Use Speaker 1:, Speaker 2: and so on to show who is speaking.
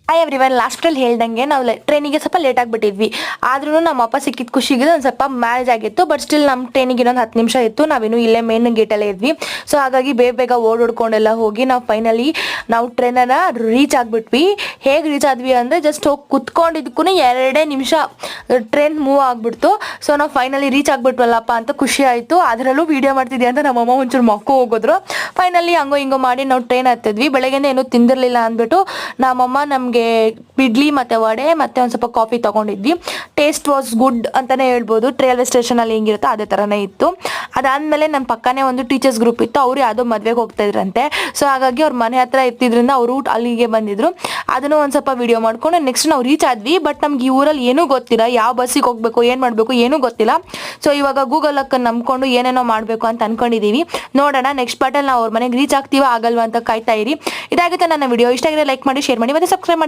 Speaker 1: Hi everyone, ಲಾಸ್ಟಲ್ಲಿ ಹೇಳ್ದಂಗೆ ನಾವು ಟ್ರೈನಿಗೆ ಸ್ವಲ್ಪ ಲೇಟ್ ಆಗಿಬಿಟ್ಟಿದ್ವಿ. ಆದ್ರೂ ನಮ್ಮ ಅಪ್ಪ ಸಿಕ್ಕಿದ ಖುಷಿಗೆ ಒಂದು ಸ್ವಲ್ಪ ಮ್ಯಾನೇಜ್ ಆಗಿತ್ತು. ಬಟ್ ಸ್ಟಿಲ್ ನಮ್ಮ ಟ್ರೈನಿಗೆ ಇನ್ನೊಂದು 10 ನಿಮಿಷ ಇತ್ತು. ನಾವಿನ್ನು ಇಲ್ಲೇ ಮೇನ್ ಗೇಟಲ್ಲೇ ಇದ್ವಿ. ಸೊ ಹಾಗಾಗಿ ಬೇಗ ಓಡಾಡ್ಕೊಂಡೆಲ್ಲ ಹೋಗಿ ನಾವು ಫೈನಲಿ ಟ್ರೈನನ್ನ ರೀಚ್ ಆಗಿಬಿಟ್ವಿ. ಹೇಗೆ ರೀಚ್ ಆದ್ವಿ ಅಂದರೆ ಜಸ್ಟ್ ಹೋಗಿ ಕುತ್ಕೊಂಡಿದ್ದಕ್ಕೂ 2 ನಿಮಿಷ ಟ್ರೈನ್ ಮೂವ್ ಆಗಿಬಿಡ್ತು. ಸೊ ನಾವು ಫೈನಲಿ ರೀಚ್ ಆಗಿಬಿಟ್ವಲ್ಲಪ್ಪ ಅಂತ ಖುಷಿ ಆಯಿತು. ಅದರಲ್ಲೂ ವೀಡಿಯೋ ಮಾಡ್ತಿದ್ದೆ ಅಂತ ನಮ್ಮಮ್ಮ ಒಂಚೂರು ಮಕ್ಕಳು ಹೋಗಿದ್ರು. ಫೈನಲಿ ಹಂಗೋ ಹಿಂಗೋ ಮಾಡಿ ನಾವು ಟ್ರೈನ್ ಹತ್ತಿದ್ವಿ. ಬೆಳಗ್ಗೆನೇ ಏನೂ ತಿಂದಿರಲಿಲ್ಲ ಅಂದ್ಬಿಟ್ಟು ನಮ್ಮಮ್ಮ ನಮಗೆ ಇಡ್ಲಿ ಮತ್ತು ವಡೆ ಮತ್ತು ಒಂದು ಸ್ವಲ್ಪ ಕಾಫಿ ತೊಗೊಂಡಿದ್ವಿ. ಟೇಸ್ಟ್ ವಾಸ್ ಗುಡ್ ಅಂತಲೇ ಹೇಳ್ಬೋದು. ರೈಲ್ವೆ ಸ್ಟೇಷನಲ್ಲಿ ಹೆಂಗಿರುತ್ತೋ ಅದೇ ಥರನೇ ಇತ್ತು. ಅದಾದಮೇಲೆ ನನ್ನ ಪಕ್ಕನೇ ಒಂದು ಟೀಚರ್ಸ್ ಗ್ರೂಪ್ ಇತ್ತು. ಅವರು ಯಾವುದೋ ಮದುವೆಗೆ ಹೋಗ್ತಾ ಇದ್ರಂತೆ. ಸೊ ಹಾಗಾಗಿ ಅವ್ರ ಮನೆ ಹತ್ರ ಇರ್ತಿದ್ರಿಂದ ಅವರು ಅಲ್ಲಿಗೆ ಬಂದಿದ್ರು. ಅದನ್ನು ಒಂದು ಸ್ವಲ್ಪ ವಿಡಿಯೋ ಮಾಡ್ಕೊಂಡು ನೆಕ್ಸ್ಟ್ ನಾವು ರೀಚ್ ಆದ್ವಿ. ಬಟ್ ನಮ್ಗೆ ಈ ಊರಲ್ಲಿ ಏನೂ ಗೊತ್ತಿಲ್ಲ, ಯಾವ ಬಸ್ಸಿಗೆ ಹೋಗಬೇಕು, ಏನು ಮಾಡಬೇಕು ಏನೂ ಗೊತ್ತಿಲ್ಲ. ಸೊ ಇವಾಗ ಗೂಗಲ್ ಅಕ್ಕ ನಂಬ್ಕೊಂಡು ಏನೇನೋ ಮಾಡಬೇಕು ಅಂತ ಅನ್ಕೊಂಡಿದ್ದೀವಿ. ನೋಡೋಣ ನೆಕ್ಸ್ಟ್ ಪಾರ್ಟಲ್ಲಿ ನಾವು ಅವ್ರ ಮನೆಗೆ ರೀಚ್ ಆಗ್ತೀವ ಆಗಲ್ವಾ ಅಂತ ಕಾಯ್ತಾ ಇರಿ. ಇದಾಗುತ್ತೆ ನನ್ನ ವಿಡಿಯೋ. ಇಷ್ಟ ಆಗಿದೆ ಲೈಕ್ ಮಾಡಿ, ಶೇರ್ ಮಾಡಿ ಮತ್ತು ಸಬ್ಸ್ಕ್ರೈಬ್ ಮಾಡಿ.